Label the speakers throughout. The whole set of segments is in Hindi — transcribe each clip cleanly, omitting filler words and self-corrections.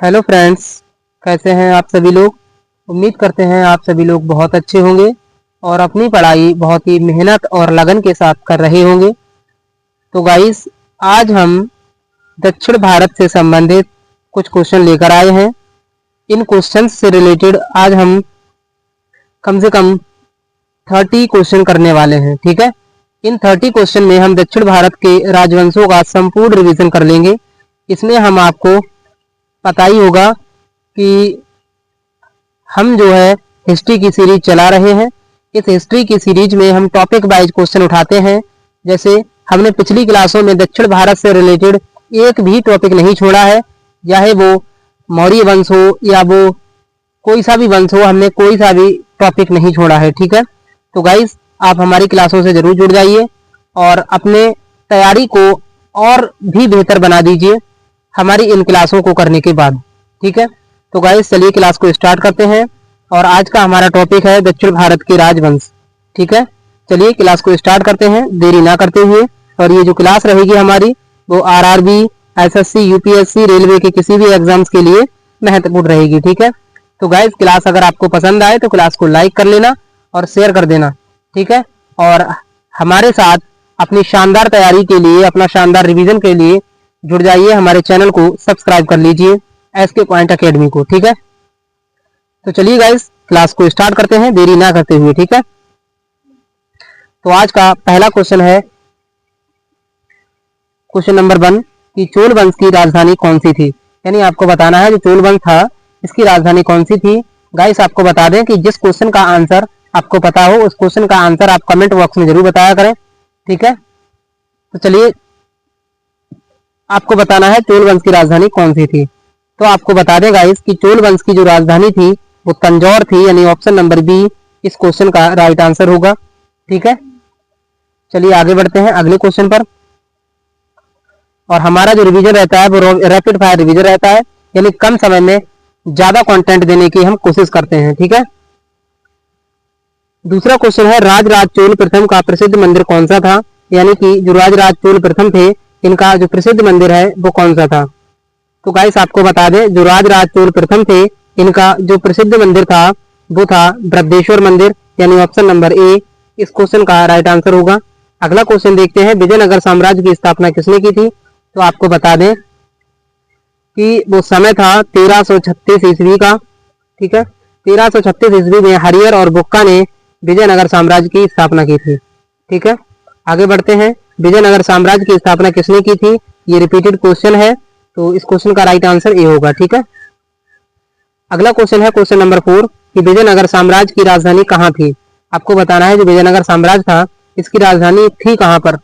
Speaker 1: हेलो फ्रेंड्स, कैसे हैं आप सभी लोग। उम्मीद करते हैं आप सभी लोग बहुत अच्छे होंगे और अपनी पढ़ाई बहुत ही मेहनत और लगन के साथ कर रहे होंगे। तो गाइस, आज हम दक्षिण भारत से संबंधित कुछ क्वेश्चन लेकर आए हैं। इन क्वेश्चंस से रिलेटेड आज हम कम से कम 30 क्वेश्चन करने वाले हैं। ठीक है, इन 30 क्वेश्चन में हम दक्षिण भारत के राजवंशों का संपूर्ण रिवीजन कर लेंगे। इसमें हम आपको पता ही होगा कि हम जो है हिस्ट्री की सीरीज चला रहे हैं। इस हिस्ट्री की सीरीज में हम टॉपिक वाइज क्वेश्चन उठाते हैं। जैसे हमने पिछली क्लासों में दक्षिण भारत से रिलेटेड एक भी टॉपिक नहीं छोड़ा है, चाहे वो मौर्य वंश हो या वो कोई सा भी वंश हो, हमने कोई सा भी टॉपिक नहीं छोड़ा है। ठीक है, तो गाइस, आप हमारी क्लासों से जरूर जुड़ जाइए और अपने तैयारी को और भी बेहतर बना दीजिए हमारी इन क्लासों को करने के बाद। ठीक है, तो गाइस चलिए क्लास को स्टार्ट करते हैं और आज का हमारा टॉपिक है दक्षिण भारत के राजवंश। ठीक है, चलिए क्लास को स्टार्ट करते हैं देरी ना करते हुए। और ये जो क्लास रहेगी हमारी वो आरआरबी, एसएससी, यूपीएससी, रेलवे के किसी भी एग्जाम्स के लिए महत्वपूर्ण रहेगी। ठीक है, तो गाइस क्लास अगर आपको पसंद आए तो क्लास को लाइक कर लेना और शेयर कर देना। ठीक है, और हमारे साथ अपनी शानदार तैयारी के लिए, अपना शानदार रिवीजन के लिए जुड़ जाइए। हमारे चैनल को सब्सक्राइब कर लीजिए, एसके पॉइंट अकेडमी को। ठीक है, तो चलिए गाइस क्लास को स्टार्ट करते हैं देरी ना करते हुए। ठीक है, तो आज का पहला क्वेश्चन है क्वेश्चन नंबर 1 कि चोल वंश की राजधानी कौन सी थी। यानी आपको बताना है जो चोल वंश था इसकी राजधानी कौन सी थी। गाइस आपको बता दें कि जिस क्वेश्चन का आंसर आपको पता हो उस क्वेश्चन का आंसर आप कमेंट बॉक्स में जरूर बताया करें। ठीक है, तो चलिए आपको बताना है चोल वंश की राजधानी कौन सी थी। तो आपको बता दें गाइस कि चोल वंश की जो राजधानी थी वो तंजौर थी, यानी ऑप्शन नंबर बी इस क्वेश्चन का राइट आंसर होगा। ठीक है, चलिए आगे बढ़ते हैं अगले क्वेश्चन पर। और हमारा जो रिवीजन रहता है वो रैपिड फायर रिवीजन रहता है, यानी कम समय में ज्यादा कंटेंट देने की हम कोशिश करते हैं। ठीक है, दूसरा क्वेश्चन है राजराज चोल प्रथम का प्रसिद्ध मंदिर कौन सा था। यानी कि जो राजराज चोल प्रथम थे इनका जो प्रसिद्ध मंदिर है वो कौन सा था। तो गाइस आपको बता दें जो राजराज चोल प्रथम थे इनका जो प्रसिद्ध मंदिर था वो था बृहदेश्वर मंदिर, यानी ऑप्शन नंबर ए इस क्वेश्चन का राइट आंसर होगा। अगला क्वेश्चन देखते हैं विजयनगर साम्राज्य की स्थापना किसने की थी। तो आपको बता दें कि वो समय था 1336 ईस्वी का। ठीक है, 1336 ईस्वी में हरियर और बुक्का ने विजयनगर साम्राज्य की स्थापना की थी। ठीक है, आगे बढ़ते हैं। विजयनगर साम्राज्य की स्थापना किसने की थी, ये रिपीटेड क्वेश्चन है, तो इस क्वेश्चन का राइट आंसर ए होगा। ठीक है, अगला क्वेश्चन है क्वेश्चन नंबर 4 कि विजयनगर साम्राज्य की राजधानी कहाँ थी। आपको बताना है जो विजयनगर साम्राज्य था इसकी राजधानी थी कहाँ पर।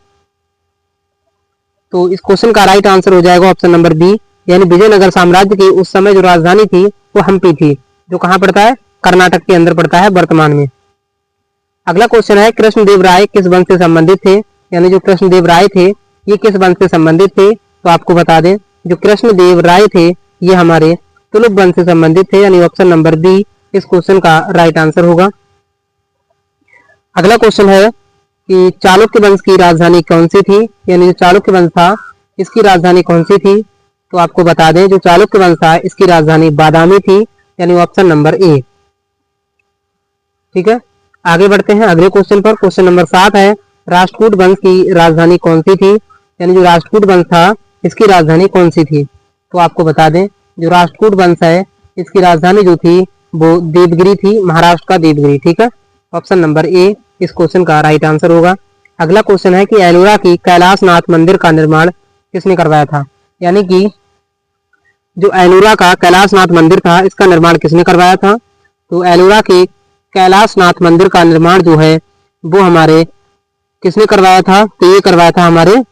Speaker 1: तो इस क्वेश्चन का राइट आंसर हो जाएगा ऑप्शन नंबर बी, यानी विजयनगर साम्राज्य की उस समय जो राजधानी थी वो हम्पी थी, जो कहाँ पड़ता है, कर्नाटक के अंदर पड़ता है वर्तमान में। अगला क्वेश्चन है कृष्णदेव राय किस वंश से संबंधित थे। यानी जो कृष्णदेव राय थे ये किस वंश से संबंधित थे। तो आपको बता दें जो कृष्णदेव राय थे ये हमारे तुलुप वंश से संबंधित थे, यानी ऑप्शन नंबर बी इस क्वेश्चन का राइट आंसर होगा। अगला क्वेश्चन है कि चालुक्य वंश की राजधानी कौन सी थी। यानी जो चालुक्य वंश था इसकी राजधानी कौन सी थी। तो आपको बता दें जो चालुक्य वंश था इसकी राजधानी बादामी थी, यानी ऑप्शन नंबर ए। ठीक है, आगे बढ़ते हैं अगले क्वेश्चन पर। क्वेश्चन नंबर 7 है राष्ट्रकूट वंश की राजधानी कौन सी थी। यानी जो राष्ट्रकूट वंश था इसकी राजधानी कौन सी थी। तो आपको बता दें जो राष्ट्रकूट वंश है इसकी राजधानी जो थी वो देवगिरी थी, महाराष्ट्र का देवगिरी। ठीक है, ऑप्शन नंबर ए इस क्वेश्चन का राइट आंसर होगा। अगला क्वेश्चन है कि एलोरा की कैलाशनाथ मंदिर का निर्माण किसने करवाया था। यानी कि जो एलोरा का कैलाशनाथ मंदिर था इसका निर्माण किसने करवाया था। तो एलोरा के कैलाशनाथ मंदिर का निर्माण जो है वो हमारे किसने करवाया था। तो ये करवाया था हमारे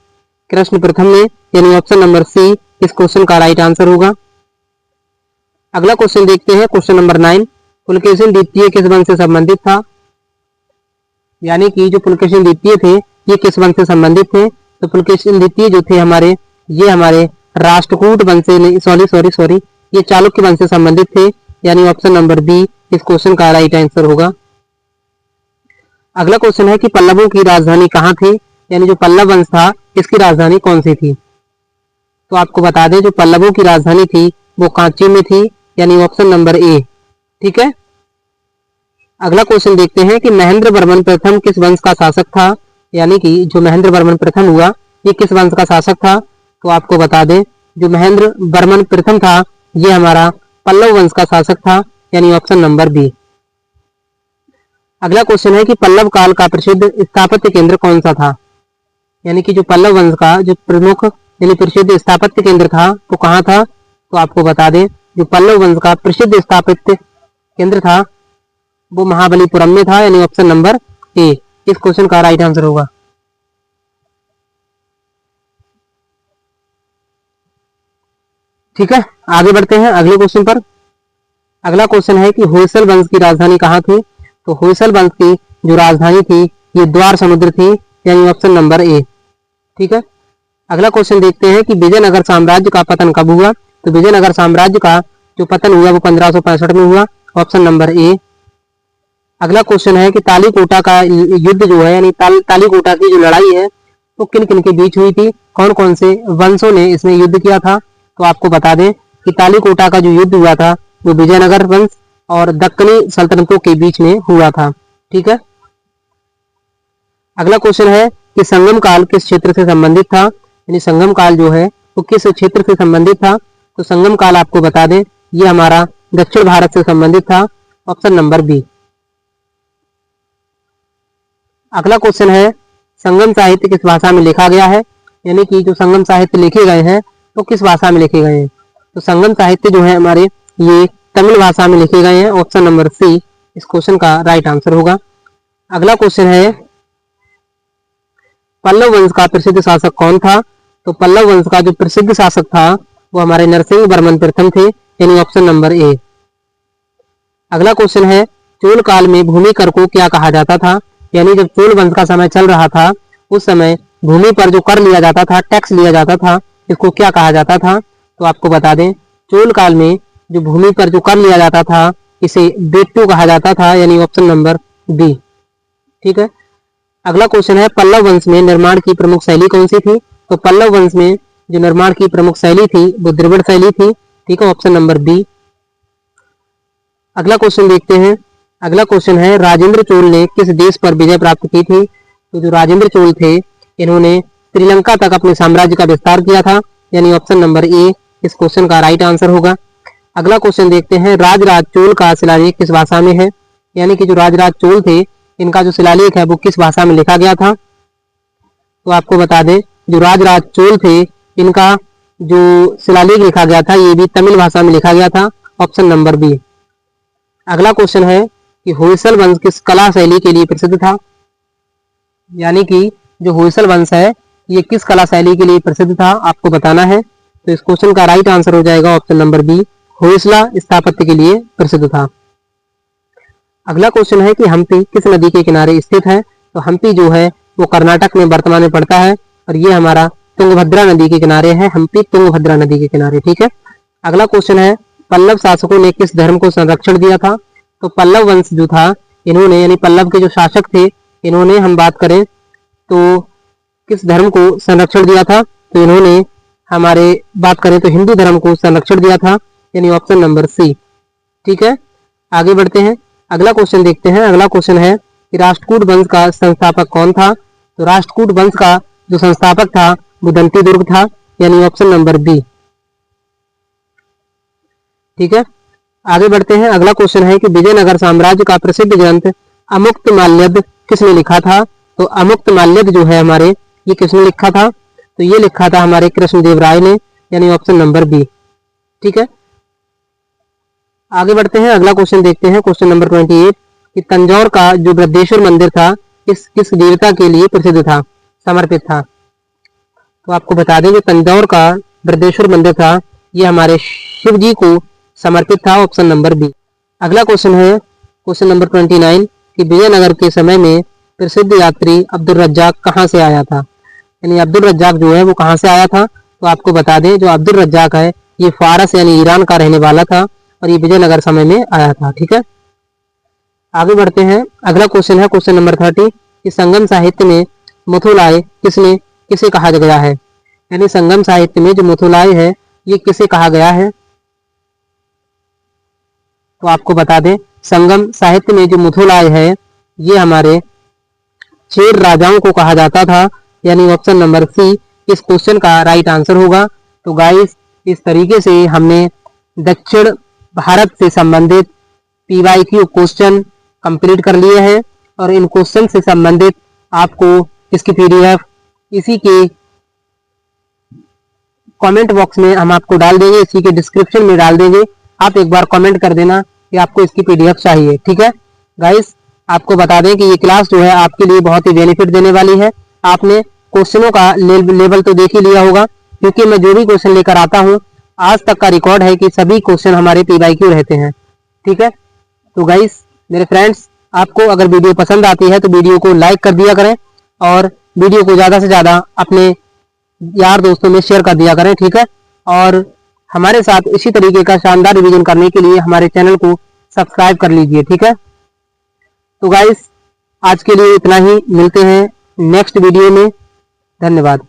Speaker 1: कृष्ण प्रथम ने, यानी ऑप्शन नंबर सी इस क्वेश्चन का राइट आंसर होगा। अगला क्वेश्चन देखते हैं क्वेश्चन नंबर 9 पुलकेशिन द्वितीय किस वंश से संबंधित था। यानी कि जो पुलकेशिन द्वितीय थे ये किस वंश से संबंधित थे। तो पुलकेशिन द्वितीय जो थे हमारे ये हमारे राष्ट्रकूट वंश से सॉरी ये चालुक्य वंश से संबंधित थे, यानी ऑप्शन नंबर बी इस क्वेश्चन का राइट आंसर होगा। अगला क्वेश्चन है कि पल्लवों की राजधानी कहाँ थी। यानी जो पल्लव वंश था इसकी राजधानी कौन सी थी। तो आपको बता दें जो पल्लवों की राजधानी थी वो कांची में थी, यानी ऑप्शन नंबर ए। ठीक है, अगला क्वेश्चन देखते हैं कि महेंद्र वर्मन प्रथम किस वंश का शासक था, यानी कि जो महेंद्र वर्मन प्रथम हुआ ये किस वंश का शासक था। तो आपको बता दें जो महेंद्र वर्मन प्रथम था ये हमारा पल्लव वंश का शासक था, यानी ऑप्शन नंबर बी। अगला क्वेश्चन है कि पल्लव काल का प्रसिद्ध स्थापत्य केंद्र कौन सा था, यानी कि जो पल्लव वंश का जो प्रमुख यानी प्रसिद्ध स्थापत्य केंद्र था वो कहाँ था। तो आपको बता दें जो पल्लव वंश का प्रसिद्ध स्थापत्य केंद्र था वो महाबलीपुरम में था, यानी ऑप्शन नंबर ए इस क्वेश्चन का राइट आंसर होगा। ठीक है, आगे बढ़ते हैं अगले क्वेश्चन पर। अगला क्वेश्चन है कि होयसल वंश की राजधानी कहाँ थी। तो होयसल वंश की जो राजधानी थी ये द्वार समुद्र थी, यानी ऑप्शन नंबर ए। ठीक है, अगला क्वेश्चन देखते हैं कि विजयनगर साम्राज्य का पतन कब हुआ। तो विजयनगर साम्राज्य का जो पतन हुआ वो 1565 में हुआ, ऑप्शन नंबर ए। अगला क्वेश्चन है कि तालीकोटा का युद्ध जो है यानी तालीकोटा की जो लड़ाई है वो किन किन के बीच हुई थी, कौन कौन से वंशों ने इसमें युद्ध किया था। तो आपको बता दें कि तालीकोटा का जो युद्ध हुआ था वो विजयनगर वंश और दक्कनी सल्तनतों के बीच में हुआ था। ठीक है, अगला क्वेश्चन है कि संगम काल किस क्षेत्र से संबंधित था, यानी संगम काल जो है वो किस क्षेत्र से संबंधित था। तो संगम काल आपको बता दें ये हमारा दक्षिण भारत से संबंधित था, ऑप्शन नंबर बी। अगला क्वेश्चन है संगम साहित्य किस भाषा में लिखा गया है, यानी कि जो संगम साहित्य लिखे गए हैं तो किस भाषा में लिखे गए हैं। तो संगम साहित्य जो है हमारे ये तमिल भाषा में लिखे गए हैं, ऑप्शन नंबर सी इस क्वेश्चन का राइट आंसर होगा। अगला क्वेश्चन है पल्लव वंश का प्रसिद्ध शासक कौन था। तो पल्लव वंश का जो प्रसिद्ध शासक था वो हमारे नरसिंह वर्मन प्रथम थे, यानी ऑप्शन नंबर ए। अगला क्वेश्चन है चोल काल में भूमि कर को क्या कहा जाता था, यानी जब चोल वंश का समय चल रहा था उस समय भूमि पर जो कर लिया जाता था, टैक्स लिया जाता था, इसको क्या कहा जाता था। तो आपको बता दें चोल काल में जो भूमि पर जो कर लिया जाता था इसे बेट्टू कहा जाता था, यानी ऑप्शन नंबर बी। ठीक है, अगला क्वेश्चन है पल्लव वंश में निर्माण की प्रमुख शैली कौन सी थी। तो पल्लव वंश में जो निर्माण की प्रमुख शैली थी वो द्रविड़ शैली थी। ठीक है, ऑप्शन नंबर बी। अगला क्वेश्चन देखते हैं। अगला क्वेश्चन है राजेंद्र चोल ने किस देश पर विजय प्राप्त की थी। तो जो राजेंद्र चोल थे इन्होंने श्रीलंका तक अपने साम्राज्य का विस्तार किया था, यानी ऑप्शन नंबर ए इस क्वेश्चन का राइट आंसर होगा। अगला क्वेश्चन देखते हैं राजराज चोल का शिलालेख किस भाषा में है, यानी कि जो राजराज चोल थे इनका जो शिलालेख है वो किस भाषा में लिखा गया था। तो आपको बता दें जो राजराज चोल थे इनका जो शिलालेख लिखा गया था ये भी तमिल भाषा में लिखा गया था, ऑप्शन नंबर बी। अगला क्वेश्चन है कि होयसल वंश किस कला शैली के लिए प्रसिद्ध था, यानी कि जो होयसल वंश है ये किस कला शैली के लिए प्रसिद्ध था आपको बताना है। तो इस क्वेश्चन का राइट आंसर हो जाएगा ऑप्शन नंबर बी, होयसला स्थापत्य के लिए प्रसिद्ध था। अगला क्वेश्चन है कि हम्पी किस नदी के किनारे स्थित है। तो हम्पी जो है वो कर्नाटक में वर्तमान में पड़ता है और ये हमारा तुंगभद्रा नदी के किनारे है, हम्पी तुंगभद्रा नदी के किनारे। ठीक है, अगला क्वेश्चन है पल्लव शासकों ने किस धर्म को संरक्षण दिया था। तो पल्लव वंश जो था इन्होंने यानी पल्लव के जो शासक थे इन्होंने हम बात करें तो किस धर्म को संरक्षण दिया था। तो इन्होंने हमारे बात करें तो हिंदू धर्म को संरक्षण दिया था, यानी ऑप्शन नंबर सी। ठीक है, आगे बढ़ते हैं। अगला क्वेश्चन देखते हैं। अगला क्वेश्चन है कि राष्ट्रकूट वंश का संस्थापक कौन था। तो राष्ट्रकूट वंश का जो संस्थापक था वो दंती दुर्ग था, यानी ऑप्शन नंबर बी। ठीक है, आगे बढ़ते हैं। अगला क्वेश्चन है कि विजयनगर साम्राज्य का प्रसिद्ध ग्रंथ अमुक्तमाल्यद किसने लिखा था। तो अमुक्तमाल्यद जो है हमारे ये किसने लिखा था। तो ये लिखा था हमारे कृष्णदेव राय ने, यानी ऑप्शन नंबर बी। ठीक है, आगे बढ़ते हैं। अगला क्वेश्चन देखते हैं, क्वेश्चन नंबर 28 कि तंजौर का जो बृहदेश्वर मंदिर था किस देवता के लिए प्रसिद्ध था, समर्पित था। तो आपको बता दें कि तंजौर का बृहदेश्वर मंदिर था ये हमारे शिव जी को समर्पित था, ऑप्शन नंबर बी। अगला क्वेश्चन है क्वेश्चन नंबर 29 कि विजयनगर के समय में प्रसिद्ध यात्री अब्दुल रज्जाक कहाँ से आया था, यानी अब्दुल रज्जाक जो है वो कहाँ से आया था। तो आपको बता दें जो अब्दुल रज्जाक है ये फारस यानी ईरान का रहने वाला था और ये विजयनगर समय में आया था। ठीक है, आगे बढ़ते हैं। अगला क्वेश्चन है क्वेश्चन नंबर 30 कि संगम साहित्य में मुथुलाए किसे कहा गया है, यानी संगम साहित्य में जो मुथुलाए है ये किसे कहा गया है। तो आपको बता दें, संगम साहित्य में जो मुथुलाई है ये हमारे चेर राजाओं को कहा जाता था, यानी ऑप्शन नंबर सी इस क्वेश्चन का राइट आंसर होगा। तो गाइस, इस तरीके से हमने दक्षिण भारत से संबंधित PYQ क्वेश्चन कंप्लीट कर लिए हैं और इन क्वेश्चन से संबंधित आपको इसकी PDF इसी के कमेंट बॉक्स में हम आपको डाल देंगे, इसी के डिस्क्रिप्शन में डाल देंगे। आप एक बार कमेंट कर देना कि आपको इसकी PDF चाहिए, ठीक है गाइस। आपको बता दें कि ये क्लास जो है आपके लिए बहुत ही बेनिफिट देने वाली है। आपने क्वेश्चनों का लेवल तो देख ही लिया होगा, क्योंकि मैं जो भी क्वेश्चन लेकर आता हूँ आज तक का रिकॉर्ड है कि सभी क्वेश्चन हमारे PYQ रहते हैं, ठीक है। तो गाइस मेरे फ्रेंड्स, आपको अगर वीडियो पसंद आती है तो वीडियो को लाइक कर दिया करें और वीडियो को ज़्यादा से ज़्यादा अपने यार दोस्तों में शेयर कर दिया करें, ठीक है। और हमारे साथ इसी तरीके का शानदार रिवीजन करने के लिए हमारे चैनल को सब्सक्राइब कर लीजिए, ठीक है। तो गाइस आज के लिए इतना ही, मिलते हैं नेक्स्ट वीडियो में। धन्यवाद।